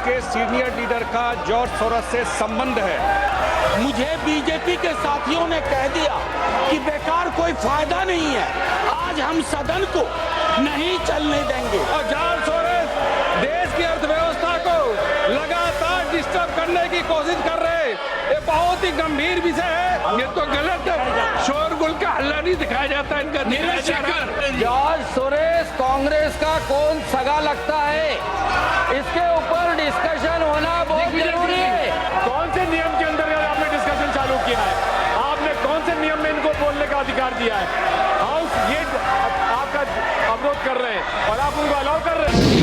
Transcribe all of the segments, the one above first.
के senior leader का George Soros से संबंध है। मुझे बीजेपी के साथियों ने कह दिया कि बेकार कोई फायदा नहीं है, आज हम सदन को नहीं चलने देंगे। और जॉर्ज सोरोस देश की अर्थव्यवस्था को लगातार डिस्टर्ब करने की कोशिश कर रहे हैं। ये बहुत ही गंभीर विषय है। ये तो गलत है, शोरगुल का हल्ला नहीं दिखाया जाता इनका। जॉर्ज सोरोस कांग्रेस का कौन सगा लगता है, इसके ऊपर डिस्कशन होना बहुत जरूरी है। कौन से नियम के अंदर आपने डिस्कशन चालू किया है? आपने कौन से नियम में इनको बोलने का अधिकार दिया है? हाउस ये आपका अवरोध कर रहे हैं और आप उनको अलाउ कर रहे हैं।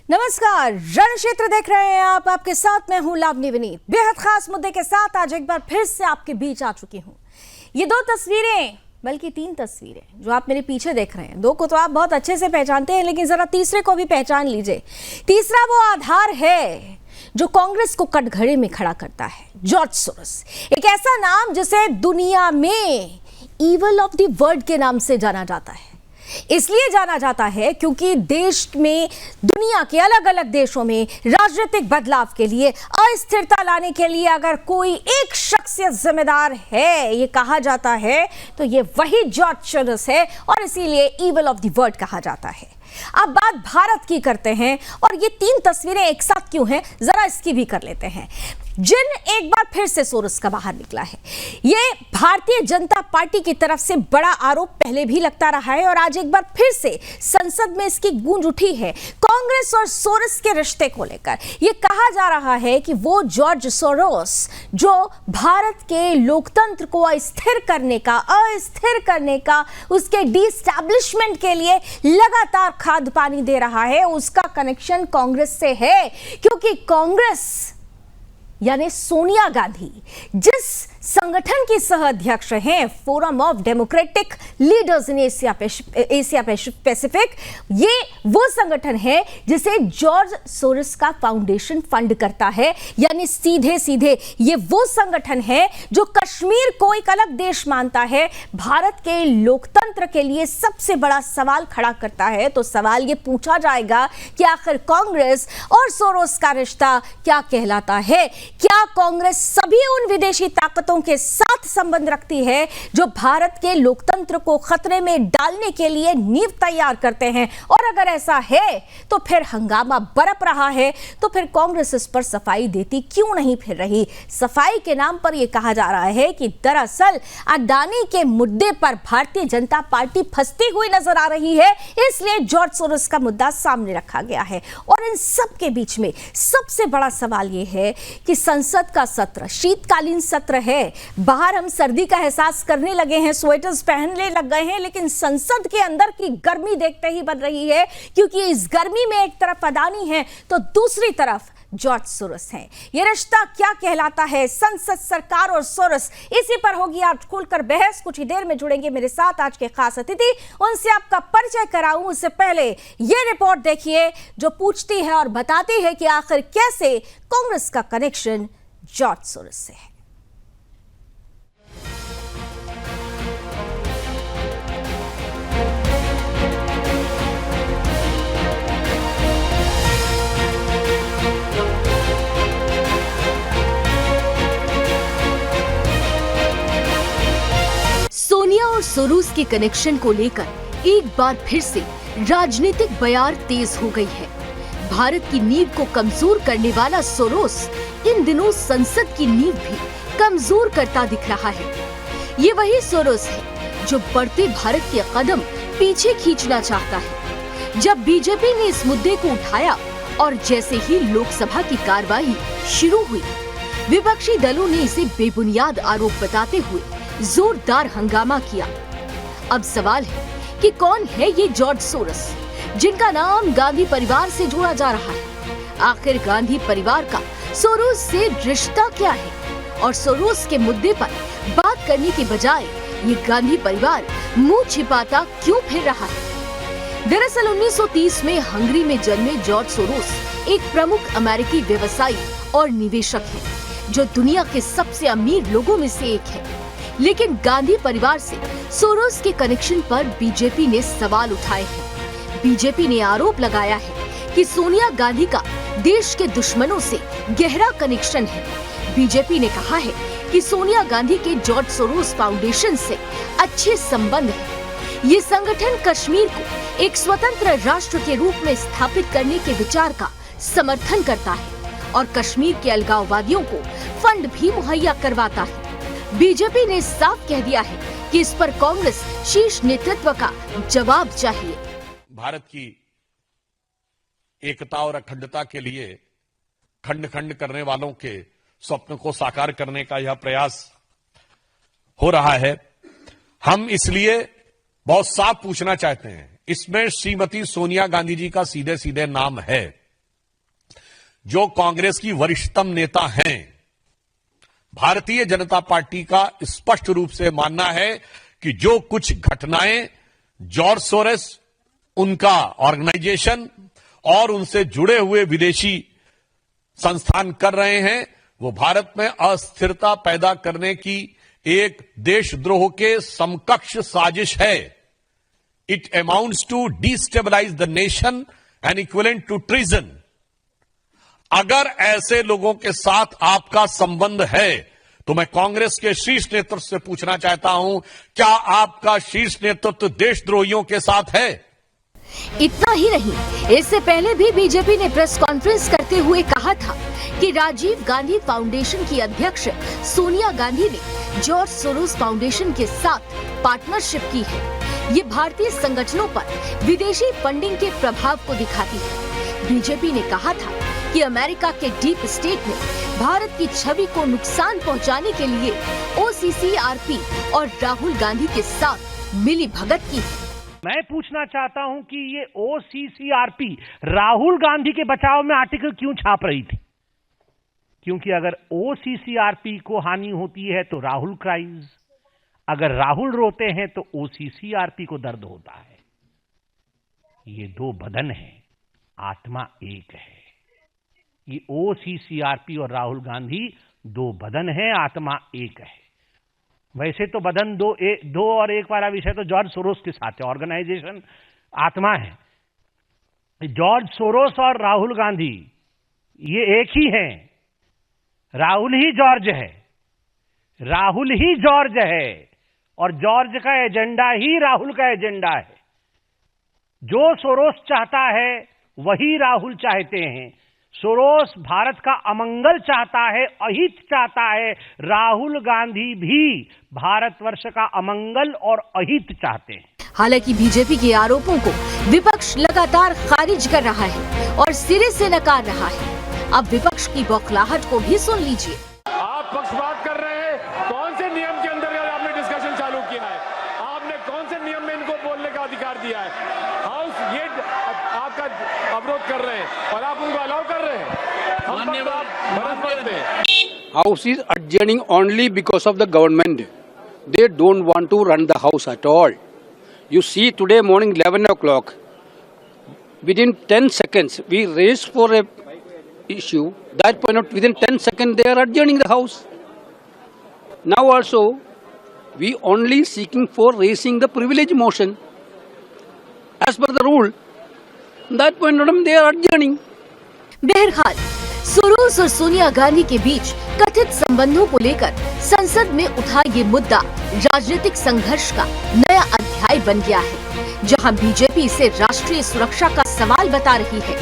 नमस्कार, रण क्षेत्र देख रहे हैं आप। आपके साथ मैं हूं लावनी विनीत। बेहद खास मुद्दे के साथ आज एक बार फिर से आपके बीच आ चुकी हूं। ये दो तस्वीरें, बल्कि तीन तस्वीरें जो आप मेरे पीछे देख रहे हैं, दो को तो आप बहुत अच्छे से पहचानते हैं, लेकिन जरा तीसरे को भी पहचान लीजिए। तीसरा वो आधार है जो कांग्रेस को कटघरे में खड़ा करता है, जॉर्ज सोरोस। एक ऐसा नाम जिसे दुनिया में ईवल ऑफ द वर्ल्ड के नाम से जाना जाता है। इसलिए जाना जाता है क्योंकि देश में, दुनिया के अलग अलग देशों में राजनीतिक बदलाव के लिए, अस्थिरता लाने के लिए अगर कोई एक शख्सियत जिम्मेदार है, ये कहा जाता है, तो ये वही जॉर्ज सोरोस है और इसीलिए ईवल ऑफ द वर्ल्ड कहा जाता है। अब बात भारत की करते हैं, और ये तीन तस्वीरें एक साथ क्यों हैं, जरा इसकी भी कर लेते हैं। जिन एक बार फिर से सोरोस का बाहर निकला है, ये भारतीय जनता पार्टी की तरफ से बड़ा आरोप पहले भी लगता रहा है और आज एक बार फिर से संसद में इसकी गूंज उठी है। कांग्रेस और सोरोस के रिश्ते को लेकर ये कहा जा रहा है कि वो जॉर्ज सोरोस जो भारत के लोकतंत्र को अस्थिर करने का, उसके डिस्टैब्लिशमेंट के लिए लगातार खाद पानी दे रहा है, उसका कनेक्शन कांग्रेस से है। क्योंकि कांग्रेस यानी सोनिया गांधी जिस संगठन की सह अध्यक्ष हैं, forum of democratic leaders in Asia Pacific, ये वो संगठन है जिसे जॉर्ज सोरोस का फाउंडेशन फंड करता है। यानी सीधे सीधे ये वो संगठन है जो कश्मीर को एक अलग देश मानता है, भारत के लोकतंत्र के लिए सबसे बड़ा सवाल खड़ा करता है। तो सवाल ये पूछा जाएगा कि आखिर कांग्रेस और सोरोस का रिश्ता क्या कहलाता है? क्या कांग्रेस सभी उन विदेशी ताकतों के साथ संबंध रखती है जो भारत के लोकतंत्र को खतरे में डालने के लिए नींव तैयार करते हैं? और अगर ऐसा है तो फिर हंगामा बरप रहा है, तो फिर कांग्रेस इस पर सफाई देती क्यों नहीं फिर रही? सफाई के नाम पर यह कहा जा रहा है कि दरअसल अडानी के मुद्दे पर भारतीय जनता पार्टी फंसती हुई नजर आ रही है, इसलिए जॉर्ज सोरोस का मुद्दा सामने रखा गया है। और इन सब के बीच में सबसे बड़ा सवाल यह है कि संसद का सत्र शीतकालीन सत्र है, बाहर हम सर्दी का एहसास करने लगे हैं, स्वेटर्स पहनने लग गए हैं, लेकिन संसद के अंदर की गर्मी देखते ही बन रही है। क्योंकि इस गर्मी में एक तरफ अडानी है तो दूसरी तरफ जॉर्ज सोरोस है। ये रिश्ता क्या कहलाता है, संसद, सरकार और सोरोस, इसी पर होगी आज खुलकर बहस। कुछ ही देर में जुड़ेंगे मेरे साथ आज के खास अतिथि, उनसे आपका परिचय कराऊं उससे पहले ये रिपोर्ट देखिए जो पूछती है और बताती है कि आखिर कैसे कांग्रेस का कनेक्शन जॉर्ज सोरोस से है। सोनिया और सोरोस के कनेक्शन को लेकर एक बार फिर से राजनीतिक बयार तेज हो गई है। भारत की नींव को कमजोर करने वाला सोरोस इन दिनों संसद की नींव भी कमजोर करता दिख रहा है। ये वही सोरोस है जो बढ़ते भारत के कदम पीछे खींचना चाहता है। जब बीजेपी ने इस मुद्दे को उठाया और जैसे ही लोकसभा की कार्रवाई शुरू हुई, विपक्षी दलों ने इसे बेबुनियाद आरोप बताते हुए जोरदार हंगामा किया। अब सवाल है कि कौन है ये जॉर्ज सोरोस जिनका नाम गांधी परिवार से जोड़ा जा रहा है? आखिर गांधी परिवार का सोरोस से रिश्ता क्या है? और सोरोस के मुद्दे पर बात करने के बजाय ये गांधी परिवार मुंह छिपाता क्यों फिर रहा है? दरअसल 1930 में हंगरी में जन्मे जॉर्ज सोरोस एक प्रमुख अमेरिकी व्यवसायी और निवेशक है जो दुनिया के सबसे अमीर लोगों में से एक है। लेकिन गांधी परिवार से सोरोस के कनेक्शन पर बीजेपी ने सवाल उठाए हैं। बीजेपी ने आरोप लगाया है कि सोनिया गांधी का देश के दुश्मनों से गहरा कनेक्शन है। बीजेपी ने कहा है कि सोनिया गांधी के जॉर्ज सोरोस फाउंडेशन से अच्छे संबंध हैं। ये संगठन कश्मीर को एक स्वतंत्र राष्ट्र के रूप में स्थापित करने के विचार का समर्थन करता है और कश्मीर के अलगाववादियों को फंड भी मुहैया करवाता है। बीजेपी ने साफ कह दिया है कि इस पर कांग्रेस शीर्ष नेतृत्व का जवाब चाहिए। भारत की एकता और अखंडता के लिए खंड खंड करने वालों के स्वप्न को साकार करने का यह प्रयास हो रहा है। हम इसलिए बहुत साफ पूछना चाहते हैं, इसमें श्रीमती सोनिया गांधी जी का सीधे सीधे नाम है, जो कांग्रेस की वरिष्ठतम नेता हैं। भारतीय जनता पार्टी का स्पष्ट रूप से मानना है कि जो कुछ घटनाएं जॉर्ज सोरोस, उनका ऑर्गेनाइजेशन और उनसे जुड़े हुए विदेशी संस्थान कर रहे हैं, वो भारत में अस्थिरता पैदा करने की एक देशद्रोह के समकक्ष साजिश है। It amounts to destabilize the nation and equivalent to treason. अगर ऐसे लोगों के साथ आपका संबंध है तो मैं कांग्रेस के शीर्ष नेतृत्व से पूछना चाहता हूं, क्या आपका शीर्ष नेतृत्व देशद्रोहियों के साथ है? इतना ही नहीं, इससे पहले भी बीजेपी ने प्रेस कॉन्फ्रेंस करते हुए कहा था कि राजीव गांधी फाउंडेशन की अध्यक्ष सोनिया गांधी ने जॉर्ज सोरोस फाउंडेशन के साथ पार्टनरशिप की है। ये भारतीय संगठनों पर विदेशी फंडिंग के प्रभाव को दिखाती है। बीजेपी ने कहा था कि अमेरिका के डीप स्टेट ने भारत की छवि को नुकसान पहुंचाने के लिए OCCRP और राहुल गांधी के साथ मिली भगत की है। मैं पूछना चाहता हूं कि ये OCCRP राहुल गांधी के बचाव में आर्टिकल क्यों छाप रही थी? क्योंकि अगर OCCRP को हानि होती है तो राहुल क्राइज, अगर राहुल रोते हैं तो OCCRP को दर्द होता है। ये दो बदन हैं, आत्मा एक है। ये OCCRP और राहुल गांधी दो बदन हैं, आत्मा एक है। वैसे तो बदन दो और एक वाला विषय तो जॉर्ज सोरोस के साथ है, ऑर्गेनाइजेशन आत्मा है। जॉर्ज सोरोस और राहुल गांधी ये एक ही हैं। राहुल ही जॉर्ज है, राहुल ही जॉर्ज है और जॉर्ज का एजेंडा ही राहुल का एजेंडा है। जो सोरोस चाहता है वही राहुल चाहते हैं। सोरोस भारत का अमंगल चाहता है, अहित चाहता है। राहुल गांधी भी भारतवर्ष का अमंगल और अहित चाहते हैं। हालांकि बीजेपी के आरोपों को विपक्ष लगातार खारिज कर रहा है और सिरे से नकार रहा है। अब विपक्ष की बौखलाहट को भी सुन लीजिए। आप पक्षपात कर रहे हैं। कौन से नियम के अंतर्गत आपने डिस्कशन चालू किया है? आपने कौन से नियम में इनको बोलने का अधिकार दिया है? हाउस ये आपका अवरोध कर रहे हैं और आप उनको अलाउ कर रहे हैं। House is adjourning only because of the government. They don't want to run the house at all. You see, today morning 11 o'clock, within 10 seconds, we raised for a issue. That point out, within 10 seconds, they are adjourning the house. Now also, we only seeking for raising the privilege motion. As per the rule, that point out, they are adjourning. बहरहाल Soros और सोनिया गांधी के बीच कथित संबंधों को लेकर संसद में उठा ये मुद्दा राजनीतिक संघर्ष का नया अध्याय बन गया है। जहां बीजेपी इसे राष्ट्रीय सुरक्षा का सवाल बता रही है,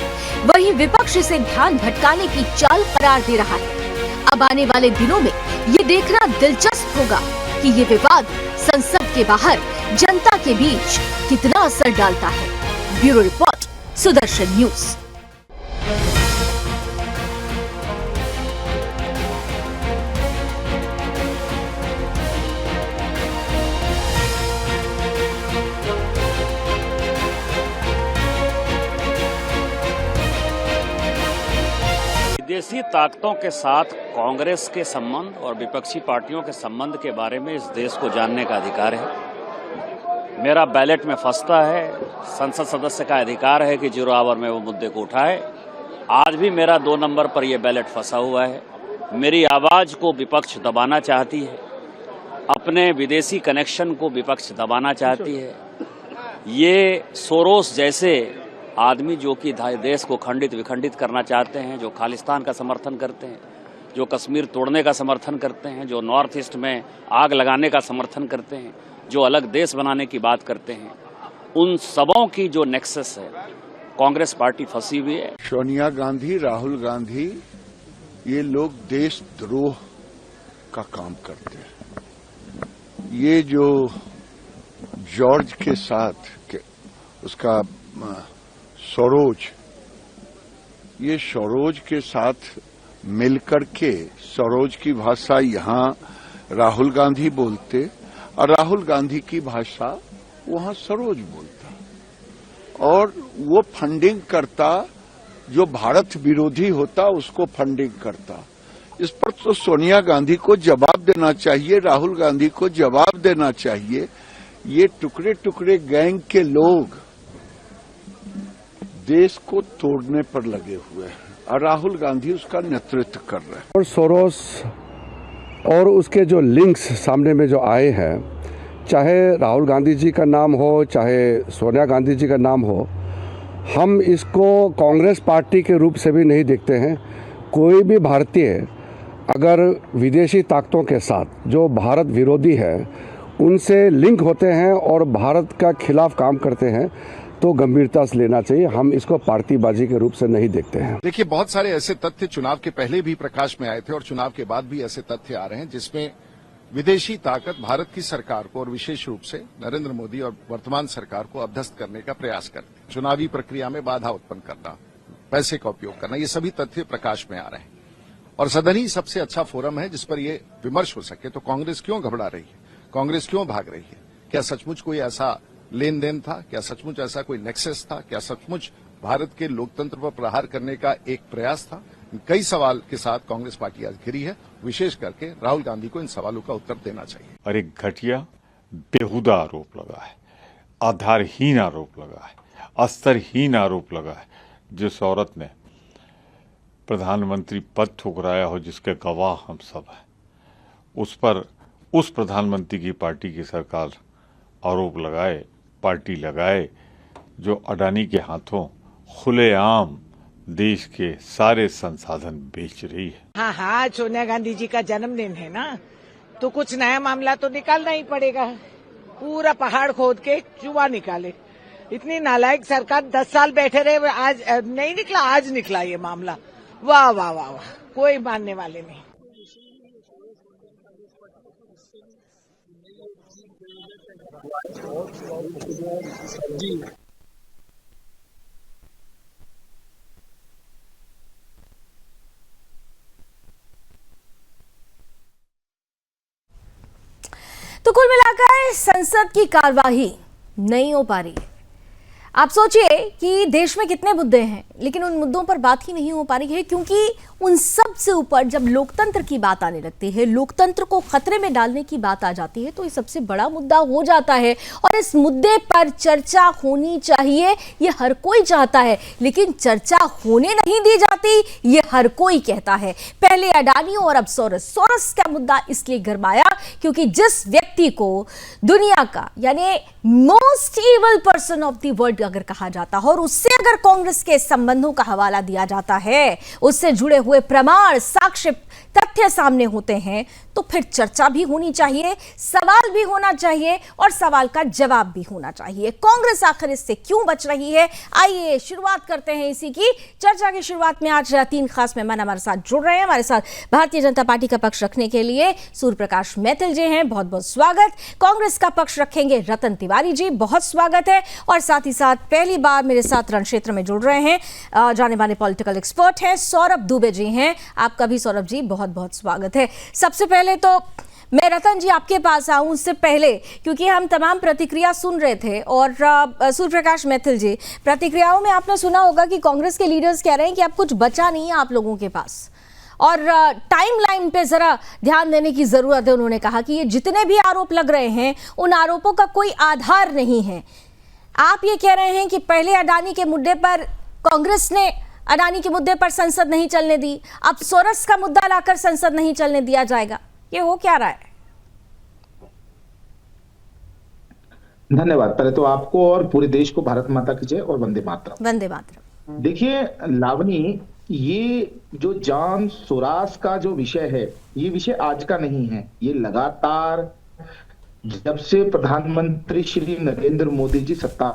वहीं विपक्ष इसे ध्यान भटकाने की चाल करार दे रहा है। अब आने वाले दिनों में ये देखना दिलचस्प होगा कि ये विवाद संसद के बाहर जनता के बीच कितना असर डालता है। Bureau report, Sudarshan news. विदेशी ताकतों के साथ कांग्रेस के संबंध और विपक्षी पार्टियों के संबंध के बारे में इस देश को जानने का अधिकार है। मेरा बैलेट में फंसता है, संसद सदस्य का अधिकार है कि 0 आवर में वो मुद्दे को उठाए। आज भी मेरा 2 नंबर पर यह बैलेट फंसा हुआ है। मेरी आवाज को विपक्ष दबाना चाहती है, अपने विदेशी कनेक्शन को विपक्ष दबाना चाहती है। ये सोरोस जैसे आदमी जो कि देश को खंडित विखंडित करना चाहते हैं, जो खालिस्तान का समर्थन करते हैं, जो कश्मीर तोड़ने का समर्थन करते हैं, जो नॉर्थ ईस्ट में आग लगाने का समर्थन करते हैं, जो अलग देश बनाने की बात करते हैं, उन सबों की जो नेक्सस है, कांग्रेस पार्टी फंसी हुई है। सोनिया गांधी, राहुल गांधी, ये लोग देशद्रोह का काम करते हैं। ये जो जॉर्ज के साथ उसका सरोज, ये सरोज के साथ मिलकर के सरोज की भाषा यहां राहुल गांधी बोलते और राहुल गांधी की भाषा वहां सरोज बोलता और वो फंडिंग करता, जो भारत विरोधी होता उसको फंडिंग करता। इस पर तो सोनिया गांधी को जवाब देना चाहिए, राहुल गांधी को जवाब देना चाहिए। ये टुकड़े टुकड़े गैंग के लोग देश को तोड़ने पर लगे हुए हैं और राहुल गांधी उसका नेतृत्व कर रहे हैं। और सोरोस और उसके जो लिंक्स सामने में जो आए हैं, चाहे राहुल गांधी जी का नाम हो, चाहे सोनिया गांधी जी का नाम हो, हम इसको कांग्रेस पार्टी के रूप से भी नहीं देखते हैं। कोई भी भारतीय अगर विदेशी ताकतों के साथ जो भारत विरोधी है उनसे लिंक होते हैं और भारत का खिलाफ काम करते हैं तो गंभीरता से लेना चाहिए। हम इसको पार्टीबाजी के रूप से नहीं देखते हैं। देखिए, बहुत सारे ऐसे तथ्य चुनाव के पहले भी प्रकाश में आए थे और चुनाव के बाद भी ऐसे तथ्य आ रहे हैं जिसमें विदेशी ताकत भारत की सरकार को और विशेष रूप से नरेंद्र मोदी और वर्तमान सरकार को अभ्यस्त करने का प्रयास करते हैं। चुनावी प्रक्रिया में बाधा उत्पन्न करना, पैसे का उपयोग करना, ये सभी तथ्य प्रकाश में आ रहे हैं और सदन ही सबसे अच्छा फोरम है जिस पर ये विमर्श हो सके। तो कांग्रेस क्यों घबरा रही है, कांग्रेस क्यों भाग रही है? क्या सचमुच कोई ऐसा लेन देन था? क्या सचमुच ऐसा कोई नेक्सस था? क्या सचमुच भारत के लोकतंत्र पर प्रहार करने का एक प्रयास था? कई सवाल के साथ कांग्रेस पार्टी आज घिरी है। विशेष करके राहुल गांधी को इन सवालों का उत्तर देना चाहिए। और एक घटिया बेहुदा आरोप लगा है, आधारहीन आरोप लगा है, अस्तरहीन आरोप लगा है। जिस औरत ने प्रधानमंत्री पद ठुकराया हो, जिसके गवाह हम सब हैं, उस पर उस प्रधानमंत्री की पार्टी की सरकार आरोप लगाए, पार्टी लगाए जो अडानी के हाथों खुलेआम देश के सारे संसाधन बेच रही है। हाँ हाँ, सोनिया गांधी जी का जन्मदिन है ना, तो कुछ नया मामला तो निकालना ही पड़ेगा। पूरा पहाड़ खोद के चुहा निकाले। इतनी नालायक सरकार 10 साल बैठे रहे, आज नहीं निकला, आज निकला ये मामला। वाह वाह वाह वाह, कोई मानने वाले नहीं। तो कुल मिलाकर संसद की कार्यवाही नहीं हो पा रही है। आप सोचिए कि देश में कितने मुद्दे हैं, लेकिन उन मुद्दों पर बात ही नहीं हो पा रही है, क्योंकि उन सब से ऊपर जब लोकतंत्र की बात आने लगती है, लोकतंत्र को खतरे में डालने की बात आ जाती है, तो ये सबसे बड़ा मुद्दा हो जाता है। और इस मुद्दे पर चर्चा होनी चाहिए, ये हर कोई चाहता है, लेकिन चर्चा होने नहीं दी जाती, ये हर कोई कहता है। पहले अडानी और अब सोरस का मुद्दा इसलिए गरमाया क्योंकि जिस व्यक्ति को दुनिया का यानी most evil person of the world अगर कहा जाता है और उससे अगर कांग्रेस के संबंधों का हवाला दिया जाता है, उससे जुड़े हुए प्रमाण, साक्ष्य, तथ्य सामने होते हैं, तो फिर चर्चा भी होनी चाहिए, सवाल भी होना चाहिए और सवाल का जवाब भी होना चाहिए। कांग्रेस आखिर इससे क्यों बच रही है? आइए शुरुआत करते हैं इसी की। चर्चा की शुरुआत में आज 3 खास मेहमान हमारे साथ जुड़ रहे हैं। हमारे साथ भारतीय जनता पार्टी का पक्ष रखने के लिए सूर्य प्रकाश मैथिल जी हैं, बहुत बहुत स्वागत। कांग्रेस का पक्ष रखेंगे रतन तिवारी जी, बहुत स्वागत है। और साथ ही साथ पहली बार मेरे साथ रण क्षेत्र में जुड़ रहे हैं जाने माने पॉलिटिकल एक्सपर्ट हैं, सौरभ दुबे जी हैं। आपका भी सौरभ जी बहुत बहुत स्वागत है। सबसे पहले तो मैं रतन जी आपके पास आऊं, उससे पहले क्योंकि हम तमाम प्रतिक्रिया सुन रहे थे और सूर्य प्रकाश मैथिल जी, प्रतिक्रियाओं में आपने सुना होगा कि कांग्रेस के लीडर्स कह रहे हैं कि अब कुछ बचा नहीं है आप लोगों के पास और टाइमलाइन पे जरा ध्यान देने की जरूरत है। उन्होंने कहा कि ये जितने भी आरोप लग रहे हैं उन आरोपों का कोई आधार नहीं है। आप ये कह रहे हैं कि पहले अडानी के मुद्दे पर कांग्रेस ने अडानी के मुद्दे पर संसद नहीं चलने दी, अब सोरस का मुद्दा लाकर संसद नहीं चलने दिया जाएगा। ये हो क्या रहा है? धन्यवाद। पहले तो आपको और पूरे देश को भारत माता की जय और वंदे मातरम। वंदे मातरम। देखिए लावनी, ये जो जॉन सोरास का जो विषय है, ये विषय आज का नहीं है। ये लगातार जब से प्रधानमंत्री श्री नरेंद्र मोदी जी सत्ता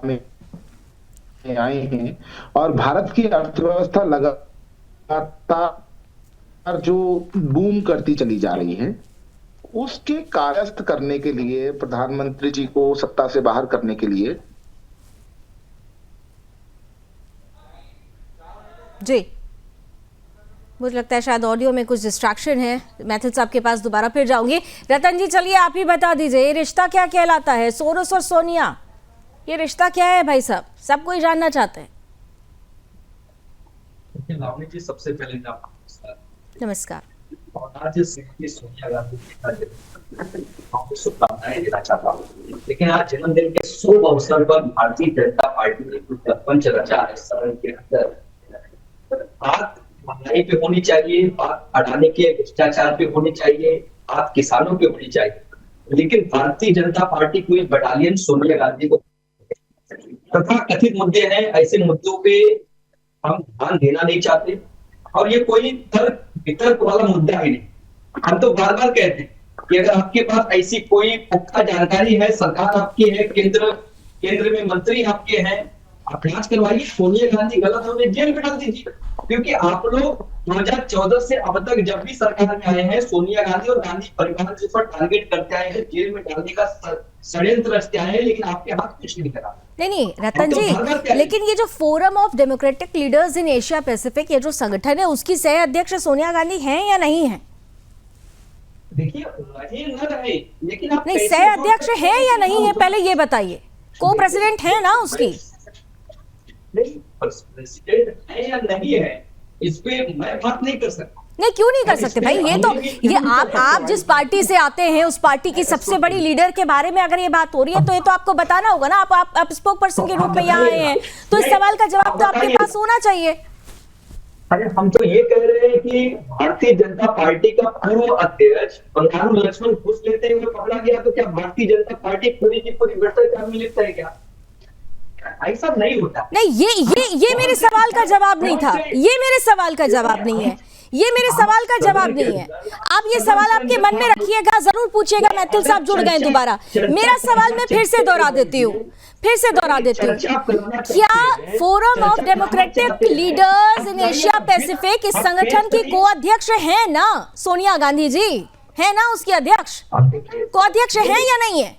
में आए हैं और भारत की अर्थव्यवस्था लगातार जो बूम करती चली जा रही है, उसके कायस्थ करने के लिए, प्रधानमंत्री जी को सत्ता से बाहर करने के लिए जी, मुझे लगता है शायद ऑडियो में कुछ डिस्ट्रैक्शन है। मैथिल साहब के पास दोबारा फिर जाऊंगी। रतन जी, चलिए आप ही बता दीजिए, ये रिश्ता क्या कहलाता है? सोरोस और सोनिया, ये रिश्ता क्या है भाई साहब? सब कोई जानना चाहते हैं। लावनी जी, सबसे पहले नमस्कार। और आज सोनिया गांधी जी शुभकामनाएं देना चाहता हूँ। लेकिन आज जन्मदिन के शुभ अवसर पर भारतीय जनता पार्टी ने कुछ पंच रचा है सदन के अंदर। बात महंगाई पे होनी चाहिए, बात अडानी के भ्रष्टाचार पे होनी चाहिए, बात किसानों पे होनी चाहिए, लेकिन भारतीय जनता पार्टी कोई बटालियन सोनिया गांधी को तथा कथित मुद्दे हैं, ऐसे मुद्दों पे हम ध्यान देना नहीं चाहते। और ये कोई तर्क वितर्क वाला मुद्दा ही नहीं। हम तो बार बार कहते हैं कि अगर आपके पास ऐसी कोई पुख्ता जानकारी है, सरकार आपकी है, केंद्र में मंत्री आपके हैं, आप जांच करवाइए। सोनिया गांधी गलत होने जेल में डाल दीजिए। क्योंकि आप लोग 2014 से अब तक जब भी सरकार में आए हैं, सोनिया गांधी और गांधी परिवार के ऊपर टारगेट करते आए हैं, जेल में डालने का षड्यंत्र रचते आए हैं, लेकिन आपके हाथ कुछ नहीं करा। नहीं रतन जी, लेकिन ये जो forum of democratic leaders in Asia Pacific, ये जो संगठन है, उसकी सह अध्यक्ष सोनिया गांधी हैं या नहीं है? देखिए, रहे न रहे, लेकिन आप नहीं, सह अध्यक्ष है या नहीं है, पहले ये बताइए। को प्रेसिडेंट है ना उसकी? नहीं, प्रेसिडेंट है या नहीं है, इस पे मैं बात नहीं कर सकता। नहीं, क्यों नहीं कर सकते भाई? ये आप जिस पार्टी से आते हैं, उस पार्टी की सबसे बड़ी लीडर के बारे में अगर ये बात हो रही है, तो ये तो आपको बताना होगा ना। आप स्पोक पर्सन के रूप में यहाँ आए हैं, तो इस सवाल का जवाब तो आपके पास होना चाहिए। अरे हम तो ये कह रहे हैं कि भारतीय जनता पार्टी का पूर्व अध्यक्ष बंगारू लक्ष्मण घूस लेते हुए पकड़ा गया, तो क्या भारतीय जनता पार्टी पूरी की पूरी भ्रष्टाचार में लिप्त है क्या? ऐसा नहीं होता। नहीं, ये मेरे सवाल का जवाब नहीं था। ये मेरे सवाल का जवाब नहीं है। ये मेरे सवाल का जवाब नहीं है। आप ये सवाल आपके मन में रखिएगा, जरूर पूछिएगा। मैथिल साहब जुड़ गए दोबारा। मेरा सवाल मैं फिर से दोहरा देती हूँ। क्या forum of democratic leaders in Asia Pacific इस संगठन की को अध्यक्ष है ना सोनिया गांधी जी? है ना उसकी अध्यक्ष? को अध्यक्ष है या नहीं है?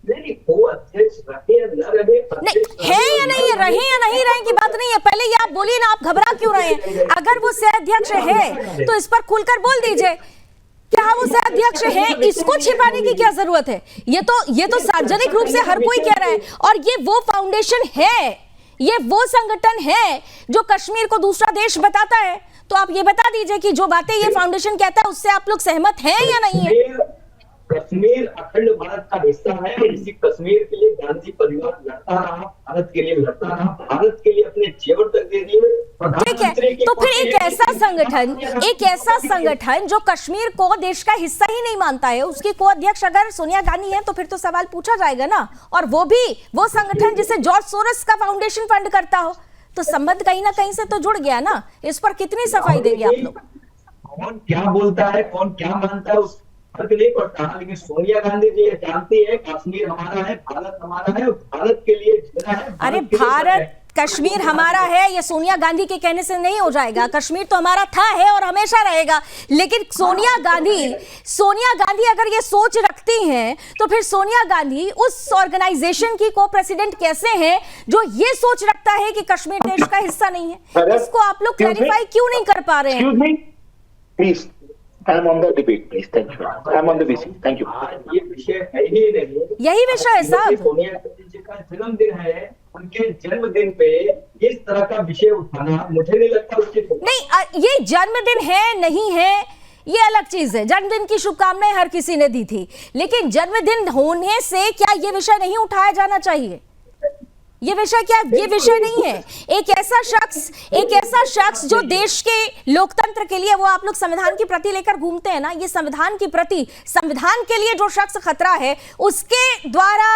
नहीं, है या नहीं है? रहे या नहीं रहे की बात नहीं है। पहले ये आप बोलिए ना, आप घबरा क्यों रहे हैं? अगर वो सह अध्यक्ष है तो इस पर खुलकर बोल दीजिए। क्या वो सह अध्यक्ष है? इसको छिपाने की क्या जरूरत है? ये तो सार्वजनिक रूप से हर कोई कह रहा है। और ये वो फाउंडेशन है, ये वो संगठन है जो कश्मीर को दूसरा देश बताता है। तो आप ये बता दीजिए कि जो बातें ये फाउंडेशन कहता है, उससे आप लोग सहमत हैं या नहीं है? कश्मीर अखंड भारत का हिस्सा है और इसी कश्मीर के लिए गांधी परिवार लड़ता रहा, भारत के लिए लड़ता रहा, भारत के लिए अपने जेवर तक दे दिए। ठीक है, तो फिर एक ऐसा संगठन जो कश्मीर को देश का हिस्सा ही नहीं मानता है, उसकी को अध्यक्ष अगर सोनिया गांधी है, तो फिर तो सवाल पूछा जाएगा ना। और वो भी वो संगठन जिसे जॉर्ज सोरोस का फाउंडेशन फंड करता हो, तो संबंध कहीं ना कहीं से तो जुड़ गया ना। इस पर कितनी सफाई देंगे आप लोग? कौन क्या बोलता है, कौन क्या मानता है, उस फर्क नहीं पड़ता। लेकिन सोनिया गांधी जी जानती है कश्मीर हमारा है, भारत हमारा है, भारत के लिए जीना है। अरे भारत कश्मीर हमारा है, ये सोनिया गांधी के कहने से नहीं हो जाएगा। कश्मीर तो हमारा था, है और हमेशा रहेगा। लेकिन सोनिया गांधी अगर ये सोच रखती हैं, तो फिर सोनिया गांधी उस ऑर्गेनाइजेशन की को प्रेसिडेंट कैसे हैं जो ये सोच रखता है कि कश्मीर देश का हिस्सा नहीं है? इसको आप लोग क्लैरिफाई क्यों नहीं कर पा रहे हैं? Please, I am on the debate, please. Thank you. I am on the BC. Thank you. ये विषय है ही नहीं। यही विषय है साहब। सोनिया गांधी जी का जन्मदिन है, उनके जन्मदिन पे इस तरह का विषय उठाना मुझे नहीं लगता उचित है। नहीं, ये जन्मदिन है नहीं है ये अलग चीज है। जन्मदिन की शुभकामनाएं हर किसी ने दी थी, लेकिन जन्मदिन होने से क्या ये विषय नहीं उठाया जाना चाहिए? ये विषय क्या, ये विषय नहीं है। एक ऐसा शख्स जो देश के लोकतंत्र के लिए, वो आप लोग संविधान की प्रति लेकर घूमते हैं ना, ये संविधान की प्रति, संविधान के लिए जो शख्स खतरा है, उसके द्वारा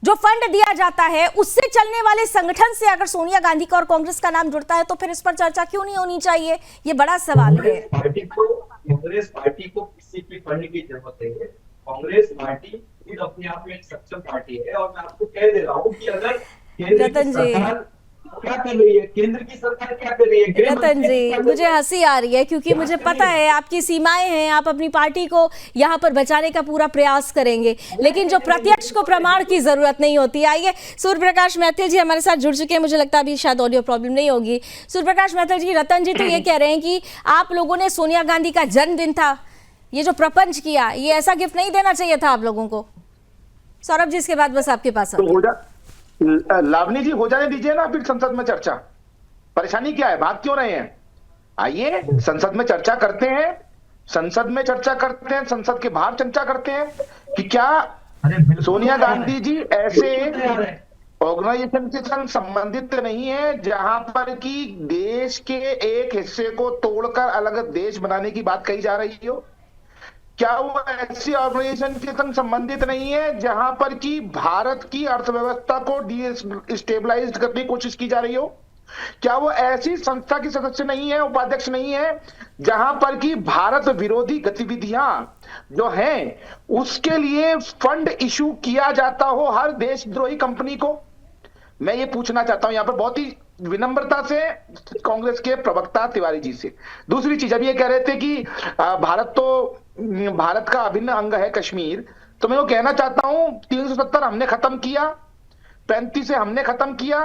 जो फंड दिया जाता है, उससे चलने वाले संगठन से अगर सोनिया गांधी का और कांग्रेस का नाम जुड़ता है तो फिर इस पर चर्चा क्यों नहीं होनी चाहिए? ये बड़ा सवाल है। कांग्रेस पार्टी को किसी भी फंड की जरूरत नहीं है। कांग्रेस पार्टी अपने आप में एक सक्षम पार्टी है, और मैं आपको कह दे रहा हूँ कि अगर रतन जी क्या कर रही है, केंद्र की सरकार क्या कर रही है? रतन जी, मुझे हंसी आ रही है क्योंकि मुझे पता है आपकी सीमाएं हैं, आप अपनी पार्टी को यहाँ पर बचाने का पूरा प्रयास करेंगे, लेकिन जो प्रत्यक्ष को प्रमाण की जरूरत नहीं होती। आइए, सूर्य प्रकाश मैथिल जी हमारे साथ जुड़ चुके हैं, मुझे लगता है अभी शायद ऑडियो प्रॉब्लम नहीं होगी। सूर्य प्रकाश मैथिल जी, रतन जी तो ये कह रहे हैं कि आप लोगों ने सोनिया गांधी का जन्मदिन था, ये जो प्रपंच किया, ये ऐसा गिफ्ट नहीं देना चाहिए था आप लोगों को। सौरभ जी, इसके बाद बस आपके पास लावनी जी, हो जाने दीजिए ना फिर संसद में चर्चा। परेशानी क्या है, भाग क्यों रहे हैं? आइए संसद में चर्चा करते हैं, संसद में चर्चा करते हैं, संसद के बाहर चर्चा करते हैं कि क्या सोनिया गांधी जी ऐसे ऑर्गेनाइजेशन के संग संबंधित नहीं है जहां पर कि देश के एक हिस्से को तोड़कर अलग देश बनाने की बात कही जा रही हो? क्या वो ऐसी ऑर्गेनाइजेशन के संग संबंधित नहीं है जहां पर कि भारत की अर्थव्यवस्था को डिस्टेबलाइज करने की कोशिश की जा रही हो? क्या वो ऐसी संस्था की सदस्य नहीं है, उपाध्यक्ष नहीं है, जहां पर कि भारत विरोधी गतिविधियां जो हैं उसके लिए फंड इशू किया जाता हो हर देशद्रोही कंपनी को? मैं ये पूछना चाहता हूं यहां पर बहुत ही विनम्रता से कांग्रेस के प्रवक्ता तिवारी जी से। दूसरी चीज, अब ये कह रहे थे कि भारत का अभिन्न अंग है कश्मीर, तो मैं वो कहना चाहता हूं 370 हमने खत्म किया, 35 से हमने खत्म किया,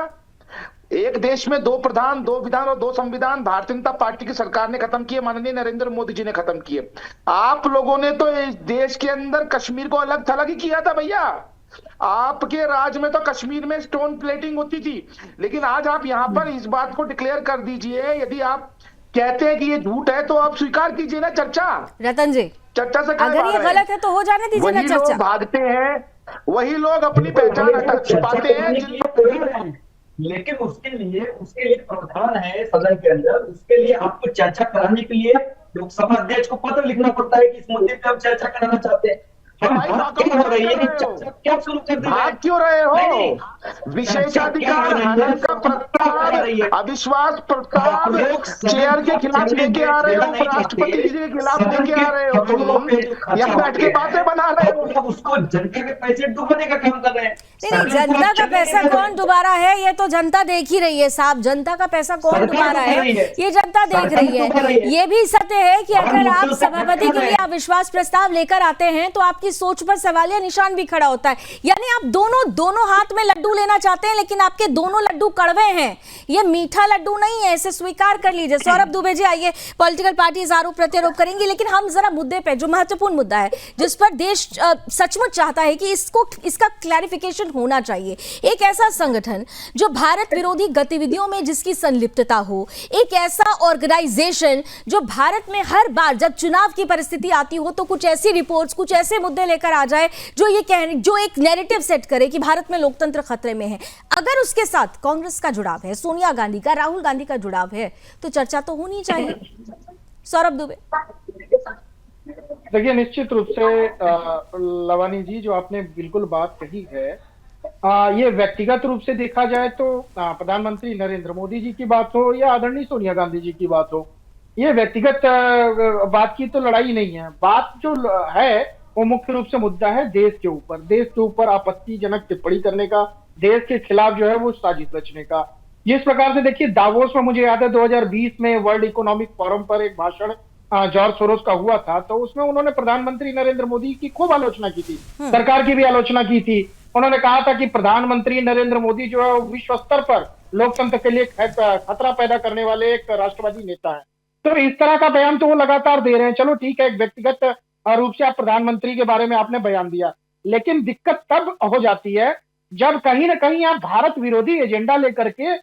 एक देश में 2 प्रधान, 2 विधान और 2 संविधान भारतीय जनता पार्टी की सरकार ने खत्म किए, माननीय नरेंद्र मोदी जी ने खत्म किए। आप लोगों ने तो इस देश के अंदर कश्मीर को अलग थलग ही किया था भैया। आपके राज में तो कश्मीर में स्टोन प्लेटिंग होती थी, लेकिन आज आप यहां पर इस बात को डिक्लेयर कर दीजिए। यदि आप कहते हैं कि ये झूठ है तो आप स्वीकार कीजिए ना चर्चा। रतन जी, चर्चा से अगर ये गलत है तो हो जाने दीजिए ना चर्चा। लोग भागते हैं, वही लोग अपनी पहचान छुपाते हैं, लेकिन उसके लिए प्रावधान है सदन के अंदर, उसके लिए आपको चर्चा कराने के लिए लोकसभा अध्यक्ष को पत्र लिखना पड़ता है कि इस मुद्दे पर हम चर्चा कराना चाहते हैं। भाग क्यों रहे हो? विशेषाधिकार हनन का प्रस्ताव, अविश्वास प्रस्ताव चेयर के खिलाफ लेके आ रहे हो, राष्ट्रपति जी के खिलाफ लेके आ रहे हो, यहाँ बैठ के बातें बना रहे हो। उसको जनता के पैसे डुबाने का काम कर रहे हैं। नहीं, जनता का पैसा कौन डुबा रहा है ये तो जनता देख ही रही है साहब। जनता का पैसा कौन डुबा रहा है ये जनता देख रही है। ये भी सत्य है कि अगर आप सभापति के लिए अविश्वास प्रस्ताव लेकर आते हैं तो आपकी सोच पर सवालिया निशान भी खड़ा होता है। यानी आप दोनों हाथ में लड्डू लेना चाहते हैं, लेकिन आपके दोनों लड्डू कड़वे हैं, ये मीठा लड्डू नहीं है, इसे स्वीकार कर लीजिए। सौरभ दुबे जी, आइए, पॉलिटिकल पार्टीज आरोप प्रत्यारोप करेंगी, लेकिन हम जरा मुद्दे पे, जो महत्वपूर्ण मुद्दा है जिस पर देश सचमुच चाहता है कि इसका क्लैरिफिकेशन होना चाहिए। एक ऐसा संगठन जो भारत विरोधी गतिविधियों में जिसकी संलिप्तता हो, एक ऐसा ऑर्गेनाइजेशन जो भारत में हर बार जब चुनाव की परिस्थिति आती हो तो कुछ ऐसी रिपोर्ट्स, कुछ ऐसे मुद्दे लेकर आ जाए जो एक नैरेटिव सेट करे कि भारत में लोकतंत्र खतरे में है। अगर उसके साथ कांग्रेस का जुड़ाव है, सोनिया गांधी का, राहुल गांधी का जुड़ाव है, तो चर्चा तो होनी चाहिए। सौरभ दुबे, देखिए, निश्चित रूप से लवानी जी जो आपने बिल्कुल बात कही है, ये व्यक्तिगत रूप से देखा जाए तो प्रधानमंत्री नरेंद्र मोदी जी की बात हो या आदरणीय सोनिया गांधी जी की बात हो, ये व्यक्तिगत बात की तो लड़ाई नहीं है। बात जो है वो मुख्य रूप से मुद्दा है देश के ऊपर आपत्तिजनक टिप्पणी करने का, देश के खिलाफ जो है वो साजिश रचने का। जिस प्रकार से देखिए, दावोस में मुझे याद है 2020 में वर्ल्ड इकोनॉमिक फोरम पर एक भाषण जॉर्ज सोरोस का हुआ था, तो उसमें उन्होंने प्रधानमंत्री नरेंद्र मोदी की खूब आलोचना की थी, सरकार की भी आलोचना की थी। उन्होंने कहा था कि प्रधानमंत्री नरेंद्र मोदी जो है विश्व स्तर पर लोकतंत्र के लिए खतरा पैदा करने वाले एक राष्ट्रवादी नेता है। तो इस तरह का बयान तो वो लगातार दे रहे हैं। चलो ठीक है, एक व्यक्तिगत रूप से आप प्रधानमंत्री के बारे में आपने बयान दिया, लेकिन दिक्कत तब हो जाती है जब कहीं ना कहीं आप भारत विरोधी एजेंडा लेकर के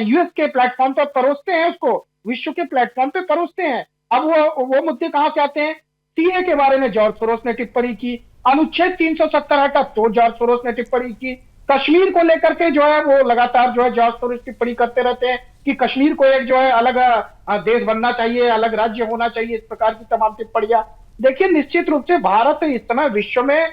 यूएस के प्लेटफॉर्म पर परोसते हैं, उसको विश्व के प्लेटफॉर्म पे परोसते हैं। अब वो मुद्दे कहाँ से आते हैं? सीए के बारे में जॉर्ज सोरोस ने टिप्पणी की, अनुच्छेद 370 हटा तो जॉर्ज सोरोस ने टिप्पणी की, कश्मीर को लेकर के जो है वो लगातार जो है जॉर्ज सोरोस टिप्पणी करते रहते हैं कि कश्मीर को एक जो है अलग देश बनना चाहिए, अलग राज्य होना चाहिए, इस प्रकार की तमाम टिप्पणियां। देखिए, निश्चित रूप से भारत इस समय विश्व में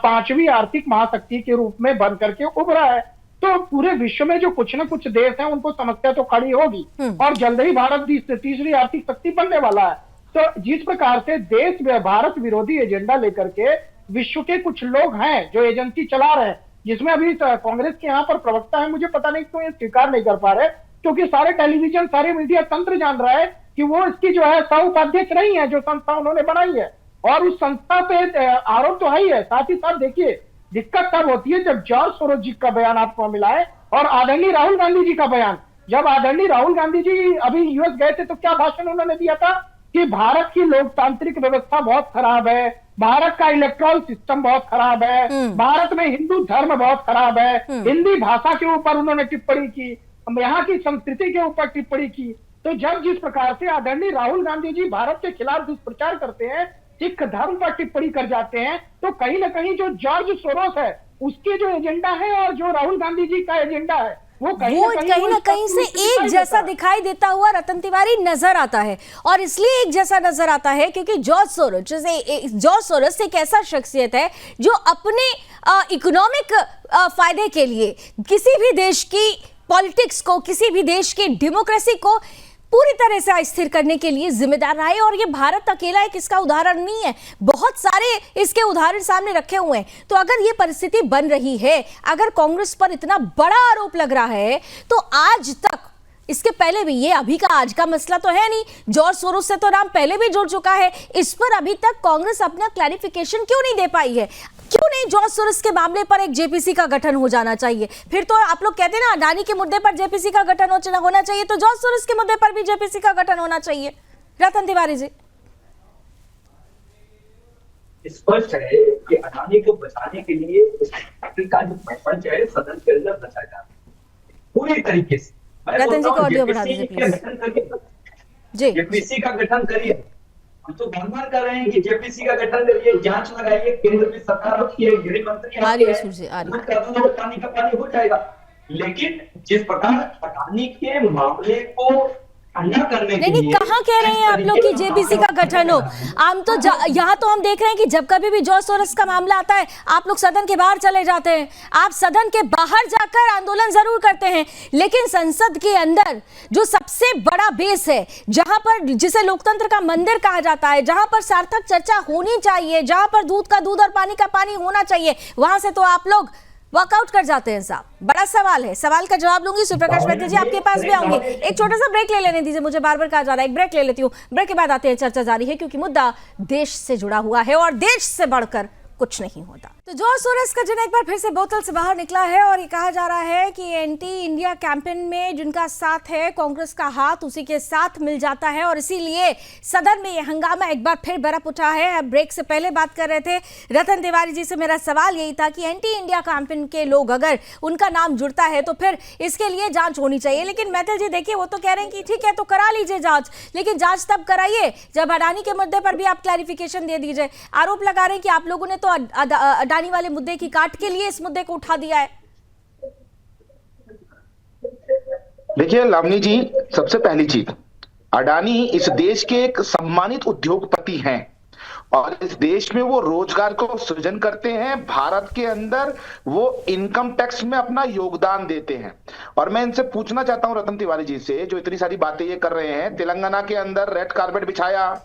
5वीं आर्थिक महाशक्ति के रूप में बन करके उभरा है, तो पूरे विश्व में जो कुछ न कुछ देश हैं उनको समस्या तो खड़ी होगी और जल्द ही भारत तीसरी आर्थिक शक्ति बनने वाला है। तो जिस प्रकार से देश में भारत विरोधी एजेंडा लेकर के विश्व के कुछ लोग हैं जो एजेंसी चला रहे हैं, जिसमें अभी कांग्रेस के यहाँ पर प्रवक्ता है, मुझे पता नहीं क्यों ये स्वीकार नहीं कर पा रहे, क्योंकि सारे टेलीविजन, सारे मीडिया तंत्र जान रहा है कि वो इसकी जो है सह उपाध्यक्ष नहीं है, जो संस्था उन्होंने बनाई है, और उस संस्था पे आरोप तो है ही है। साथ ही साथ देखिए, दिक्कत तब होती है जब जॉर्ज सोरोस जी का बयान आपको मिलाए और आदरणीय राहुल गांधी जी का बयान। जब आदरणीय राहुल गांधी जी अभी यूएस गए थे तो क्या भाषण उन्होंने दिया था कि भारत की लोकतांत्रिक व्यवस्था बहुत खराब है, भारत का इलेक्ट्रल सिस्टम बहुत खराब है, भारत में हिंदू धर्म बहुत खराब है, हिंदी भाषा के ऊपर उन्होंने टिप्पणी की, यहाँ की संस्कृति के ऊपर टिप्पणी की। तो जब जिस प्रकार से आदरणीय राहुल गांधी जी भारत के खिलाफ दुष्प्रचार करते हैं, सिख धर्म पर टिप्पणी कर जाते हैं, तो कहीं ना कहीं जो जॉर्ज सोरोस है उसके जो एजेंडा है और जो राहुल गांधी जी का एजेंडा है वो कहीं ना कहीं से एक जैसा दिखाई देता हुआ रतन तिवारी नजर आता है। और इसलिए एक जैसा नजर आता है क्योंकि जॉर्ज सोरोस एक ऐसा शख्सियत है जो अपने इकोनॉमिक फायदे के लिए किसी भी देश की पॉलिटिक्स को, किसी भी देश की डेमोक्रेसी को पूरी तरह से अस्थिर करने के लिए जिम्मेदार रहा है। और ये भारत अकेला एक इसका उदाहरण नहीं है, बहुत सारे इसके उदाहरण सामने रखे हुए हैं। तो अगर ये परिस्थिति बन रही है, अगर कांग्रेस पर इतना बड़ा आरोप लग रहा है, तो आज तक, इसके पहले भी, ये अभी का आज का मसला तो है नहीं, जॉर्ज सोरोस से तो नाम पहले भी जुड़ चुका है, इस पर अभी तक कांग्रेस अपना क्लैरिफिकेशन क्यों नहीं दे पाई है? क्यों नहीं जॉर्ज सोरोस के मामले पर एक जेपीसी का गठन हो जाना चाहिए? फिर तो आप लोग कहते हैं ना, अडानी के मुद्दे पर जेपीसी का गठन होना चाहिए, तो जॉर्ज सोरोस के मुद्दे पर भी जेपीसी का गठन होना चाहिए। रतन तिवारी जी, स्पष्ट है कि अडानी को बचाने के लिए का जो प्रपंच है सदन के अंदर बचा जा रहा है पूरी तरीके से। रतन जी को ऑडियो बढ़ा दीजिए प्लीज। जी, जेपीसी का गठन करिए। हम तो बार कर रहे हैं कि जेपीसी का गठन करिए, जांच लगाइए, केंद्र में सरकार रखी है, गृह मंत्री पानी का पानी हो जाएगा। लेकिन जिस प्रकार अडानी के मामले को ठंडा करने के लिए, कहाँ कह रहे हैं आप लोग कि जेपीसी का गठन हो? हम तो यहाँ तो हम देख रहे हैं कि जब कभी भी जॉर्ज सोरोस का मामला आता है, आप लोग सदन के बाहर चले जाते हैं, आप सदन के बाहर जाकर आंदोलन जरूर करते हैं, लेकिन संसद के अंदर जो सबसे बड़ा बेस है, जहां पर, जिसे लोकतंत्र का मंदिर कहा जाता है, जहां पर सार्थक चर्चा होनी चाहिए, जहां पर दूध का दूध और पानी का पानी होना चाहिए, वहां से तो आप लोग वर्कआउट कर जाते हैं। साहब, बड़ा सवाल है, सवाल का जवाब लूंगी। सूर्यप्रकाश वैद्य जी, आपके पास भी आऊंगी। एक छोटा सा ब्रेक ले लेने दीजिए, मुझे बार बार कहा जा रहा है, एक ब्रेक ले लेती हूँ। ब्रेक के बाद आते हैं, चर्चा जारी है, क्योंकि मुद्दा देश से जुड़ा हुआ है और देश से बढ़कर कुछ नहीं होता। तो जॉर्ज सोरोस का जिन्हें एक बार फिर से बोतल से बाहर निकला है और ये कहा जा रहा है कि एंटी इंडिया कैंपेन में जिनका साथ है, कांग्रेस का हाथ उसी के साथ मिल जाता है, और इसीलिए सदन में ये हंगामा एक बार फिर बरप उठा है। ब्रेक से पहले बात कर रहे थे रतन तिवारी जी से, मेरा सवाल यही था कि एंटी इंडिया कैंपेन के लोग अगर उनका नाम जुड़ता है तो फिर इसके लिए जांच होनी चाहिए। लेकिन मैथिल जी देखिए, वो तो कह रहे हैं कि ठीक है तो करा लीजिए जांच, लेकिन जांच तब कराइए जब अडानी के मुद्दे पर भी आप क्लैरिफिकेशन दे दीजिए। आरोप लगा रहे हैं कि आप लोगों ने तो अडानी वाले मुद्दे की काट के लिए इस मुद्दे को उठा दिया है। देखिए लावनी जी, सबसे पहली चीज, अडानी इस देश के एक सम्मानित उद्योगपति हैं और इस देश में वो रोजगार को सृजन करते हैं, भारत के अंदर वो इनकम टैक्स में अपना योगदान देते हैं। और मैं इनसे पूछना चाहता हूं रतन तिवारी जी से, जो इतनी सारी बातें ये कर रहे हैं, तेलंगाना के अंदर रेड कारपेट बिछाया,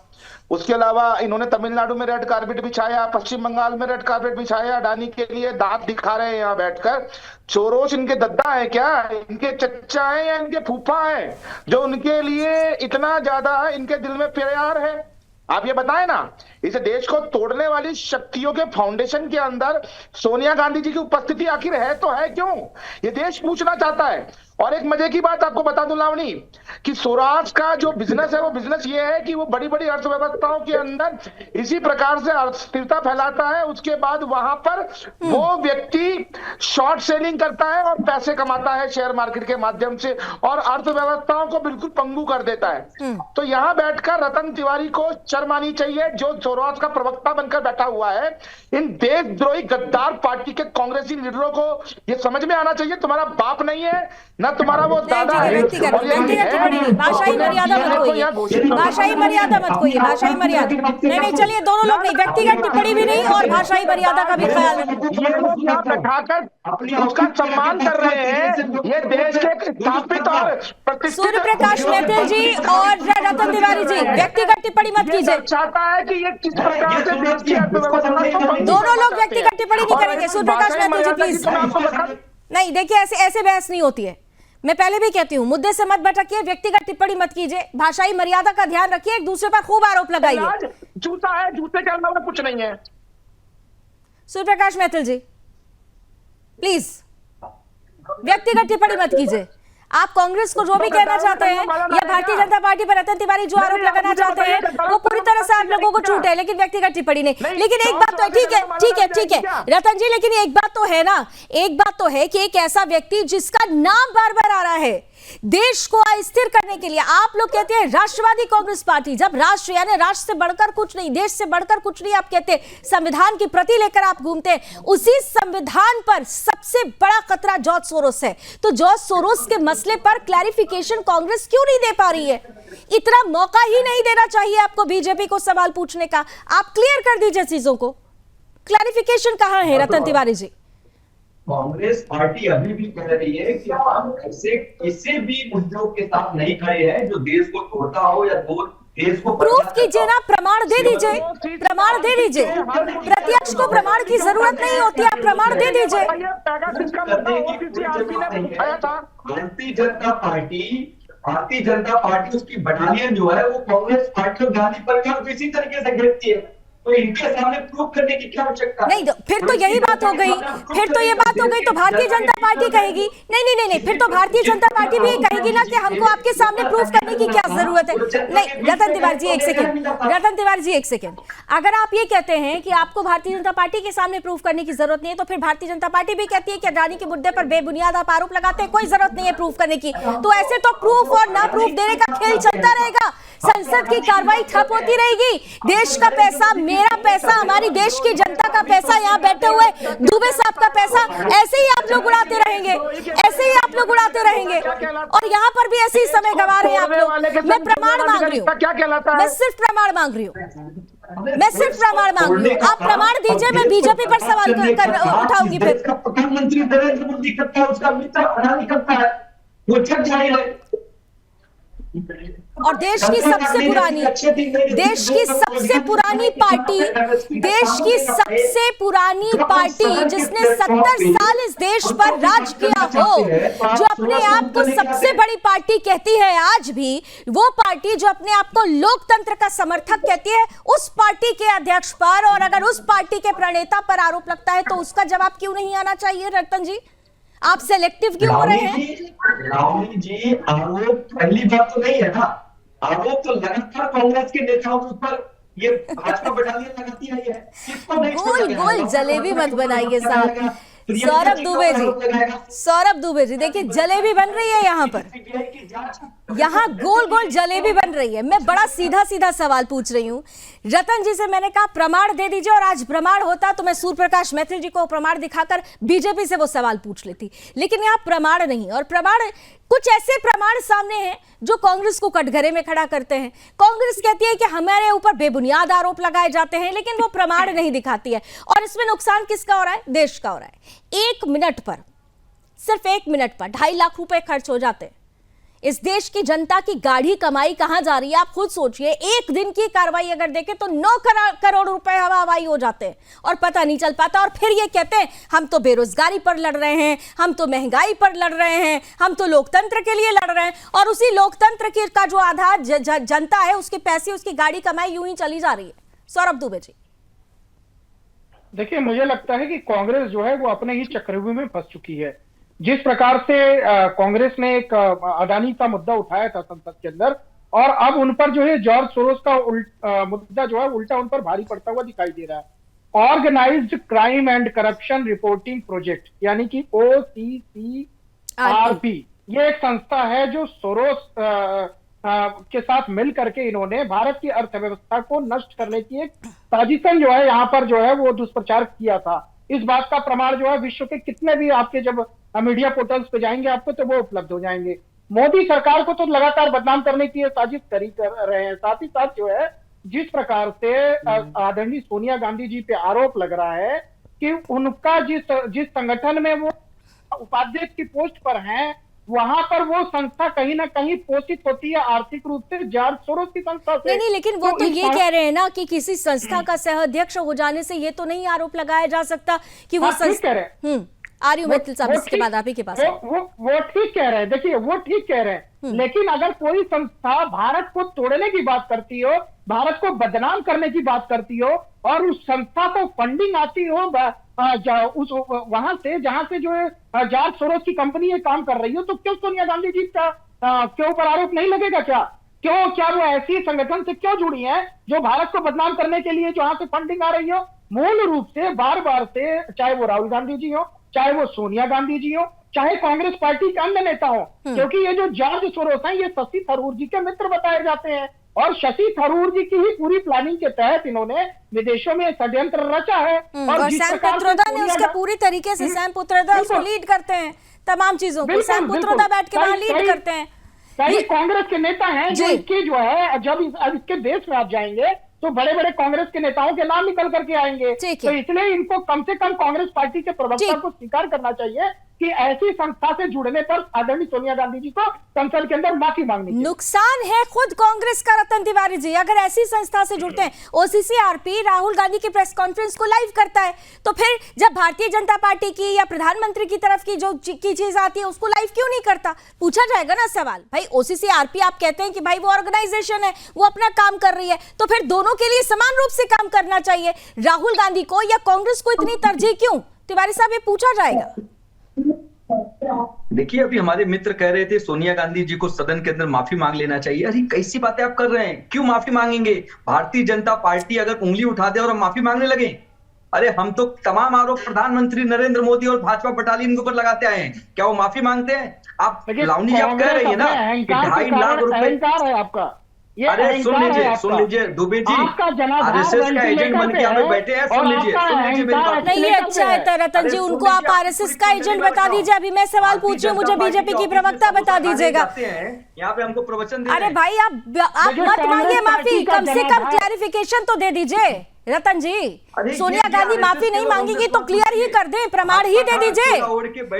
उसके अलावा इन्होंने तमिलनाडु में रेड कारपेट बिछाया, पश्चिम बंगाल में रेड कारपेट बिछाया, अडानी के लिए दांत दिखा रहे हैं यहाँ बैठकर। सोरोस इनके दद्दा है क्या? इनके चच्चा है या इनके फूफा है जो उनके लिए इतना ज्यादा इनके दिल में प्यार है? आप ये बताएं ना। इस देश को तोड़ने वाली शक्तियों के फाउंडेशन के अंदर सोनिया गांधी जी की उपस्थिति आखिर है तो है क्यों? ये देश पूछना चाहता है। और एक मजे की बात आपको बता दूं लावनी, कि सोराज का जो बिजनेस है वो बिजनेस ये है कि वो बड़ी बड़ी अर्थव्यवस्थाओं के अंदर इसी प्रकार से अस्थिरता फैलाता है, उसके बाद वहां पर वो व्यक्ति शॉर्ट सेलिंग करता है और पैसे कमाता है शेयर मार्केट के माध्यम से और अर्थव्यवस्थाओं को बिल्कुल पंगु कर देता है। तो यहाँ बैठकर रतन तिवारी को शर्म आनी चाहिए, जो सोरोस का प्रवक्ता बनकर बैठा हुआ है। इन देशद्रोही गद्दार पार्टी के कांग्रेसी लीडरों को ये समझ में आना चाहिए, तुम्हारा बाप नहीं है ना तुम्हारा वो दादा है। भाषाई मर्यादा मत कोई, भाषाई मर्यादा मत कोई, भाषाई मर्यादा नहीं, चलिए दोनों लोग नहीं, व्यक्तिगत टिप्पणी भी नहीं और भाषाई मर्यादा का भी ख्याल रखें। उसका सम्मान कर रहे हैं, ये देश के स्थापित और प्रतिष्ठित सूर्य प्रकाश मैथिल जी और रतन तिवारी जी, व्यक्तिगत टिप्पणी मत कीजिए। चाहता है कि ये किस प्रकार से देश की अर्थव्यवस्था, दोनों लोग व्यक्तिगत टिप्पणी नहीं करेंगे। सूर्य प्रकाश मैथिल जी प्लीज नहीं, देखिए ऐसे बहस नहीं होती है। मैं पहले भी कहती हूँ, मुद्दे से मत भटकिए, व्यक्तिगत टिप्पणी मत कीजिए, भाषाई मर्यादा का ध्यान रखिए, एक दूसरे पर खूब आरोप लगाइए। जूता है, जूते के अलावा कुछ नहीं है। सूर्य प्रकाश मैथिल जी प्लीज व्यक्तिगत टिप्पणी मत कीजिए। आप कांग्रेस को जो भी कहना चाहते हैं या भारतीय जनता पार्टी पर रतन तिवारी जो आरोप लगाना चाहते हैं वो पूरी तरह से आप लोगों को छूट है, लेकिन व्यक्तिगत टिप्पणी नहीं। लेकिन एक बात तो है, ठीक है रतन जी, लेकिन एक बात तो है ना, एक बात तो है कि एक ऐसा व्यक्ति जिसका नाम बार बार आ रहा है देश को अस्थिर करने के लिए, आप लोग कहते हैं राष्ट्रवादी कांग्रेस पार्टी, जब राष्ट्र यानी राष्ट्र से बढ़कर कुछ नहीं, देश से बढ़कर कुछ नहीं आप कहते हैं, संविधान की प्रति लेकर आप घूमते हैं, उसी संविधान पर सबसे बड़ा खतरा जॉर्ज सोरोस है। तो जॉर्ज सोरोस के मसले पर क्लैरिफिकेशन कांग्रेस क्यों नहीं दे पा रही है? इतना मौका ही नहीं देना चाहिए आपको बीजेपी को सवाल पूछने का? आप क्लियर कर दीजिए चीजों को, क्लैरिफिकेशन कहां है रतन तिवारी जी? कांग्रेस पार्टी अभी भी कह रही है कि हम ऐसे किसी भी मुद्दों के साथ नहीं खड़े हैं जो देश को तोड़ता हो या देश को प्रूफ कीजिए ना, प्रमाण दे दीजिए, प्रमाण दे दीजिए। प्रतिपक्ष को प्रमाण की जरूरत नहीं होती, आप प्रमाण दे दीजिए। भारतीय जनता पार्टी उसकी बटालियन जो है वो कांग्रेस पार्टी और गांधी परिवार को इसी तरीके से घेरती है, तो इनके सामने प्रूफ करने की क्या आवश्यकता नहीं? फिर तो यही बात हो गई, फिर तो ये बात हो गई, तो भारतीय जनता पार्टी कहेगी नहीं, फिर तो भारतीय जनता पार्टी भी कहेगी ना कि हमको आपके सामने प्रूफ करने की क्या जरूरत है। नहीं रतन तिवारी जी एक सेकेंड, रतन तिवारी जी एक सेकेंड, अगर आप ये कहते हैं कि आपको भारतीय जनता पार्टी के सामने प्रूफ करने की जरूरत नहीं है, तो फिर भारतीय जनता पार्टी भी कहती है कि अडानी के मुद्दे पर बेबुनियाद आप आरोप लगाते हैं, कोई जरूरत नहीं है प्रूफ करने की। तो ऐसे तो प्रूफ और ना प्रूफ देने का खेल चलता रहेगा, संसद की कार्रवाई ठप होती रहेगी, देश का पैसा, मेरा पैसा, हमारी देश की जनता का पैसा, यहाँ बैठे हुए दुबे साहब का पैसा ऐसे ही आप लोग उड़ाते रहेंगे, ऐसे ही आप लोग उड़ाते रहेंगे, और यहाँ पर भी ऐसे ही समय गंवा रहे हैं आप लोग। मैं प्रमाण मांग रही हूँ, मैं सिर्फ प्रमाण मांग रही हूँ, मैं सिर्फ प्रमाण मांग रही हूँ, आप प्रमाण दीजिए, मैं बीजेपी पर सवाल उठाऊंगी। फिर प्रधानमंत्री नरेंद्र मोदी करता है, उसका मित्र अडानी करता है, वो छट जाएगा। और देश की सबसे पुरानी पार्टी जिसने 70 साल इस देश पर राज किया हो, जो अपने आप को सबसे बड़ी पार्टी कहती है आज भी, वो पार्टी जो अपने आप को लोकतंत्र का समर्थक कहती है, उस पार्टी के अध्यक्ष पर, और अगर उस पार्टी के प्रणेता पर आरोप लगता है तो उसका जवाब क्यों नहीं आना चाहिए? रतन जी आप सेलेक्टिव क्यों हो रहे हैं? राहुल जी आरोप पहली बात तो नहीं है ना, आरोप तो लगातार कांग्रेस के नेताओं के ऊपर ये भाजपा बटालियन लगाती आई है। किसको नहीं गोल गोल जलेबी मत बनाइए साहब। सौरभ दुबे जी देखिए जलेबी बन रही है यहाँ पर, यहाँ गोल गोल जलेबी बन रही है। मैं बड़ा सीधा सीधा सवाल पूछ रही हूँ रतन जी से, मैंने कहा प्रमाण दे दीजिए, और आज प्रमाण होता तो मैं सूर्य प्रकाश मैथिल जी को प्रमाण दिखाकर बीजेपी से वो सवाल पूछ लेती, लेकिन यहाँ प्रमाण नहीं। और प्रमाण, कुछ ऐसे प्रमाण सामने हैं जो कांग्रेस को कटघरे में खड़ा करते हैं। कांग्रेस कहती है कि हमारे ऊपर बेबुनियाद आरोप लगाए जाते हैं, लेकिन वो प्रमाण नहीं दिखाती है, और इसमें नुकसान किसका हो रहा है? देश का हो रहा है। 1 मिनट पर, सिर्फ 1 मिनट पर 2.5 लाख रुपए खर्च हो जाते हैं। इस देश की जनता की गाढ़ी कमाई कहां जा रही है आप खुद सोचिए। एक दिन की कार्रवाई अगर देखें तो 9 करोड़ रुपए हवाई हो जाते हैं और पता नहीं चल पाता, और फिर ये कहते हैं हम तो बेरोजगारी पर लड़ रहे हैं, हम तो महंगाई पर लड़ रहे हैं, हम तो लोकतंत्र के लिए लड़ रहे हैं, और उसी लोकतंत्र का जो आधार जनता है, उसके पैसे, उसकी गाढ़ी कमाई यूं ही चली जा रही है। सौरभ दुबे जी देखिए, मुझे लगता है कि कांग्रेस जो है वो अपने ही चक्रव्यूह में फंस चुकी है। जिस प्रकार से कांग्रेस ने एक अडानी का मुद्दा उठाया था संसद के अंदर, और अब उन पर जो है जॉर्ज सोरोस का मुद्दा जो है उल्टा उन पर भारी पड़ता हुआ दिखाई दे रहा है। Organized crime and corruption reporting project यानी कि OCCRP, ये एक संस्था है जो सोरोस के साथ मिल करके इन्होंने भारत की अर्थव्यवस्था को नष्ट करने की एक साजिशन जो है यहाँ पर जो है वो दुष्प्रचार किया था। इस बात का प्रमाण जो है विश्व के कितने भी आपके जब मीडिया पोर्टल्स पे जाएंगे आपको तो वो उपलब्ध हो जाएंगे। मोदी सरकार को तो लगातार बदनाम करने की साजिश कर रहे हैं। साथ ही साथ जो है जिस प्रकार से आदरणीय सोनिया गांधी जी पे आरोप लग रहा है कि उनका जिस संगठन में वो उपाध्यक्ष की पोस्ट पर हैं वहां पर वो संस्था कहीं ना कहीं पोषित होती है आर्थिक रूप से जॉर्ज सोरोस की संस्था से। नहीं, लेकिन वो तो ये कह रहे हैं ना कि किसी संस्था का सह अध्यक्ष हो जाने से ये तो नहीं आरोप लगाया जा सकता कि वो संस्था। आर्यू मैथिल साहब, इसके बाद आप ही के पास वो ठीक कह रहे हैं। देखिए वो ठीक कह रहे हैं, लेकिन अगर कोई संस्था भारत को तोड़ने की बात करती हो, भारत को बदनाम करने की बात करती हो और उस संस्था को फंडिंग आती हो उस वहां से जहां से जो है जॉर्ज सोरोस की कंपनी ये काम कर रही हो, तो क्यों सोनिया गांधी जी का के ऊपर आरोप नहीं लगेगा? क्या वो ऐसी संगठन से क्यों जुड़ी है जो भारत को बदनाम करने के लिए जहां से फंडिंग आ रही हो? मूल रूप से बार बार से चाहे वो राहुल गांधी जी हो, चाहे वो सोनिया गांधी जी हो, चाहे कांग्रेस पार्टी के अन्य नेता हो, क्योंकि ये जो जॉर्ज सोरोस हैं ये शशि थरूर जी के मित्र बताए जाते हैं और शशि थरूर जी की ही पूरी प्लानिंग के तहत इन्होंने विदेशों में षड्यंत्र रचा है। और सैम पित्रोदा ने उसके पूरी तरीके से सैम पित्रोदा उसको लीड करते हैं, तमाम चीजों को सैम पित्रोदा बैठ के वहां लीड करते हैं। कई कांग्रेस के नेता हैं जो इसके जो है जब इसके देश में आप जाएंगे तो बड़े बड़े कांग्रेस के नेताओं के नाम निकल करके आएंगे, तो इसलिए इनको कम से कम कांग्रेस पार्टी के प्रवक्ता को स्वीकार करना चाहिए कि ऐसी संस्था से जुड़ने पर आदरणीय सोनिया गांधी जी को संसद के अंदर माफी मांगनी चाहिए। नुकसान है खुद कांग्रेस का। रतन तिवारी जी, अगर ऐसी संस्था से जुड़ते हैं, ओसीसीआरपी राहुल गांधी की प्रेस कॉन्फ्रेंस को लाइव करता है, तो फिर जब भारतीय जनता पार्टी की या प्रधानमंत्री की तरफ की जो चीज आती है उसको लाइव क्यों नहीं करता? पूछा जाएगा ना सवाल। भाई ओसीसीआरपी आप कहते हैं कि भाई वो ऑर्गेनाइजेशन है, वो अपना काम कर रही है, तो फिर दोनों के लिए समान रूप से काम करना चाहिए। राहुल गांधी को या कांग्रेस को इतनी तरजीह क्यों? तिवारी साहब, ये पूछा जाएगा। देखिए, अभी हमारे मित्र कह रहे थे सोनिया गांधी जी को सदन के अंदर माफी मांग लेना चाहिए। अरे कैसी बातें आप कर रहे हैं? क्यों माफी मांगेंगे? भारतीय जनता पार्टी अगर उंगली उठा दे और हम माफी मांगने लगे? अरे हम तो तमाम आरोप प्रधानमंत्री नरेंद्र मोदी और भाजपा बटालियन के ऊपर लगाते आए हैं, क्या वो माफी मांगते हैं? आप लावनी जी आप कह रही है ना कि 2.5 लाख रुपए आपका। अरे सुन लीजिए दुबे जी, आरएसएस का एजेंट बन के हमें बैठे हैं। सुन लीजिए मेरी बात। नहीं, ये अच्छा है रतन जी, उनको आप आरएसएस का एजेंट बता दीजिए। अभी मैं सवाल पूछ रही हूँ, मुझे बीजेपी की प्रवक्ता बता दीजिएगा। यहाँ पे हमको प्रवचन दे। अरे भाई आप मत मांगिए माफी, कम से कम क्लैरिफिकेशन तो दे दीजिए रतन जी। सोनिया गांधी माफी नहीं मांगेगी तो क्लियर ही कर दे, प्रमाण ही दे दीजिए,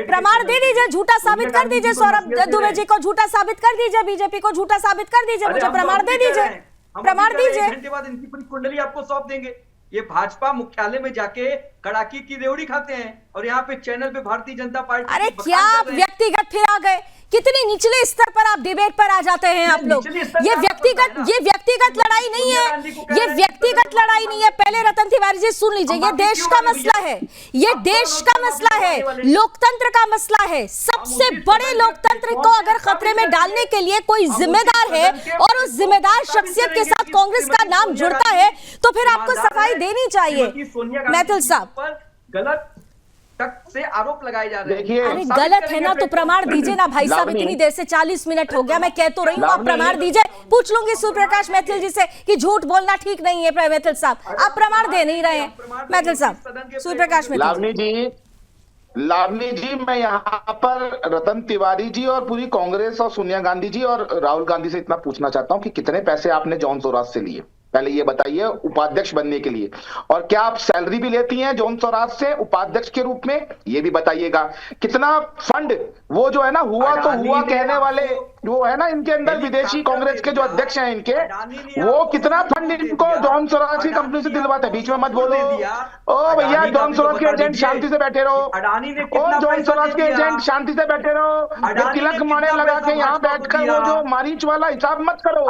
प्रमाण दे दीजिए, झूठा साबित कर दीजिए। सौरभ दुबे जी को झूठा साबित कर दीजिए, बीजेपी को झूठा साबित कर दीजिए, मुझे प्रमाण दे दीजिए, प्रमाण दीजिए। घंटे बाद इनकी पूरी कुंडली आपको सौंप देंगे। ये भाजपा मुख्यालय में जाके कड़ाकी की रेवड़ी खाते हैं और यहाँ पे चैनल पे भारतीय जनता पार्टी। अरे क्या आप व्यक्तिगत फिर आ गए? कितनी निचले स्तर पर आप डिबेट पर आ जाते हैं आप लोग। ये व्यक्तिगत लड़ाई नहीं है, ये व्यक्तिगत लड़ाई नहीं है। पहले रतन तिवारी जी सुन लीजिए, ये देश का मसला है, ये देश का मसला है, लोकतंत्र का मसला है। सबसे बड़े लोकतंत्र को अगर खतरे में डालने के लिए कोई जिम्मेदार है और उस जिम्मेदार शख्सियत के साथ कांग्रेस का नाम जुड़ता है तो फिर आपको सफाई देनी चाहिए। मैथिल साहब, गलत तक से आरोप लगाए जा रहे हैं। अरे गलत है ना तो प्रमाण दीजिए ना भाई साहब। इतनी देर से 40 मिनट हो गया, मैं कह तो रही हूँ, आप प्रमाण दीजिए। पूछ लूंगी सूर्यप्रकाश मैथिल जी से कि झूठ बोलना ठीक नहीं है। मैथिल साहब, आप प्रमाण दे नहीं रहे हैं। मैथिल साहब, सूर्यप्रकाश मैथिल। लावनी जी, मैं यहाँ पर रतन तिवारी जी और पूरी कांग्रेस और सोनिया गांधी जी और राहुल गांधी से इतना पूछना चाहता हूँ कि कितने पैसे आपने जॉन सोराज से लिए, पहले ये बताइए, उपाध्यक्ष बनने के लिए, और क्या आप सैलरी भी लेती हैं जॉन सोराज से उपाध्यक्ष के रूप में, ये भी बताइएगा। कितना फंड वो जो है ना हुआ तो हुआ कहने वाले वो है ना इनके अंदर विदेशी कांग्रेस के जो अध्यक्ष हैं इनके, वो कितना फंड इनको जॉन सोराज की कंपनी से दिलवाते हैं? बीच में मत बोलो। ओ भैया, जॉन सोराज के एजेंट शांति से बैठे रहो। ओ जॉन सोराज के एजेंट शांति से बैठे रहो। तिलक माने लगा के यहाँ बैठकर वो जो मारीच वाला हिसाब मत करो।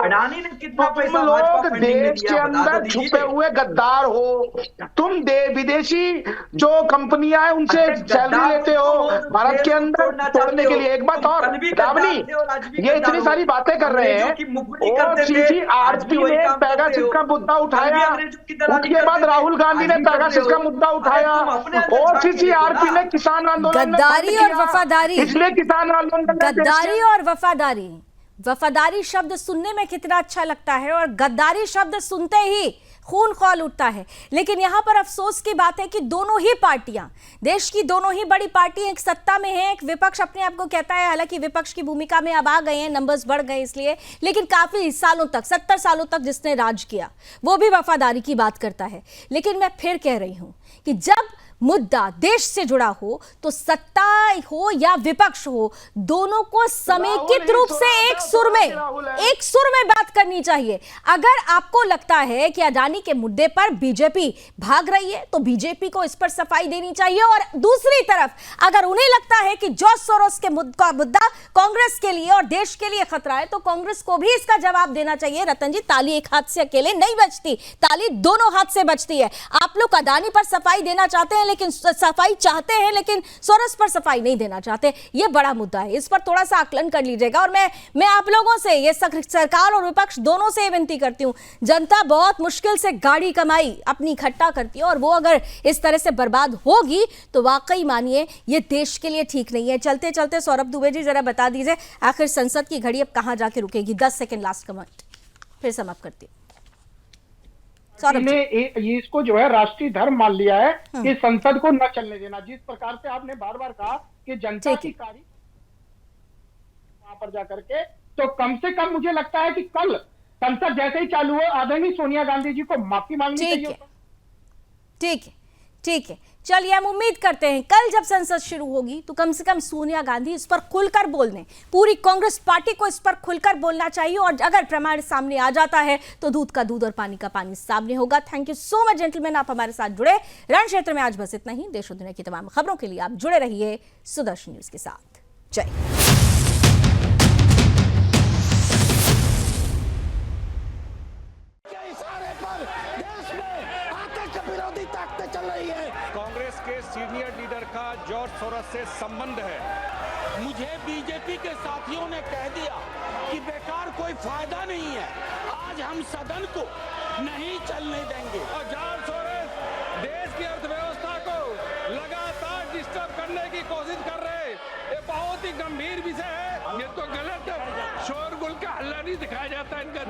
तुम लोग देश के अंदर छुपे हुए गद्दार हो। तुम विदेशी जो कंपनियां हैं उनसे सैलरी लेते हो भारत के अंदर तोड़ने के लिए। एक बात और, रावनी, ये इतनी सारी बातें कर रहे हैं, ओसीसीआरपी ने पेगासस का मुद्दा उठाया, उसके बाद राहुल गांधी ने पेगासस का मुद्दा उठाया, ओसीसीआरपी ने किसान आंदोलन, गद्दारी और वफादारी, इसलिए किसान आंदोलन, गद्दारी और वफादारी वफादारी शब्द सुनने में कितना अच्छा लगता है और गद्दारी शब्द सुनते ही खून खौल उठता है। लेकिन यहाँ पर अफसोस की बात है कि दोनों ही पार्टियां, देश की दोनों ही बड़ी पार्टी, एक सत्ता में है, एक विपक्ष अपने आप को कहता है। हालांकि विपक्ष की भूमिका में अब आ गए हैं, नंबर्स बढ़ गए इसलिए, लेकिन काफी सालों तक, 70 सालों तक जिसने राज किया वो भी वफादारी की बात करता है। लेकिन मैं फिर कह रही हूं कि जब मुद्दा देश से जुड़ा हो तो सत्ता हो या विपक्ष हो, दोनों को समेकित रूप से एक सुर में बात करनी चाहिए। अगर आपको लगता है कि अडानी के मुद्दे पर बीजेपी भाग रही है तो बीजेपी को इस पर सफाई देनी चाहिए, और दूसरी तरफ अगर उन्हें लगता है कि जॉर्ज सोरोस के मुद्दा कांग्रेस के लिए और देश के लिए खतरा है तो कांग्रेस को भी इसका जवाब देना चाहिए। रतन जी, ताली एक हाथ से अकेले नहीं बजती, ताली दोनों हाथ से बजती है। आप लोग अडानी पर सफाई देना चाहते हैं, लेकिन सफाई चाहते हैं लेकिन सोरेस पर सफाई नहीं देना चाहते। यह बड़ा मुद्दा है, इस पर थोड़ा सा आकलन कर लीजिएगा। और मैं आप लोगों से, ये सरकार और विपक्ष दोनों से विनती करती हूं, जनता बहुत मुश्किल से गाड़ी कमाई अपनी इकट्ठा करती है, और वो अगर इस तरह से बर्बाद होगी तो वाकई मानिए ये देश के लिए ठीक नहीं है। चलते चलते सौरभ दुबे जी जरा बता दीजिए, आखिर संसद की घड़ी अब कहां जाके रुकेगी? 10 सेकंड लास्ट कमेंट, फिर समाप्त करती हूं। ने ये इसको जो है राष्ट्रीय धर्म मान लिया है कि संसद को न चलने देना। जिस प्रकार से आपने बार बार कहा कि जनता की कार्य वहां पर जाकर के, तो कम से कम मुझे लगता है कि कल संसद जैसे ही चालू हो आदरणीय सोनिया गांधी जी को माफी मांगनी चाहिए। ठीक है, चलिए हम उम्मीद करते हैं कल जब संसद शुरू होगी तो कम से कम सोनिया गांधी इस पर खुलकर बोल दें। पूरी कांग्रेस पार्टी को इस पर खुलकर बोलना चाहिए, और अगर प्रमाण सामने आ जाता है तो दूध का दूध और पानी का पानी सामने होगा। Thank you so much gentleman, आप हमारे साथ जुड़े। रण क्षेत्र में आज बस इतना ही। देश और दुनिया की तमाम खबरों के लिए आप जुड़े रहिए सुदर्शन न्यूज के साथ। जय। कांग्रेस के सीनियर लीडर का जॉर्ज सोरोस से संबंध है। मुझे बीजेपी के साथियों ने कह दिया कि बेकार कोई फायदा नहीं है, आज हम सदन को नहीं चलने देंगे। और जॉर्ज सोरोस देश की अर्थव्यवस्था को लगातार डिस्टर्ब करने की कोशिश कर रहे हैं। ये बहुत ही गंभीर विषय है, ये तो गलत है। शोरगुल का हल्ला नहीं दिखाया जाता इनका।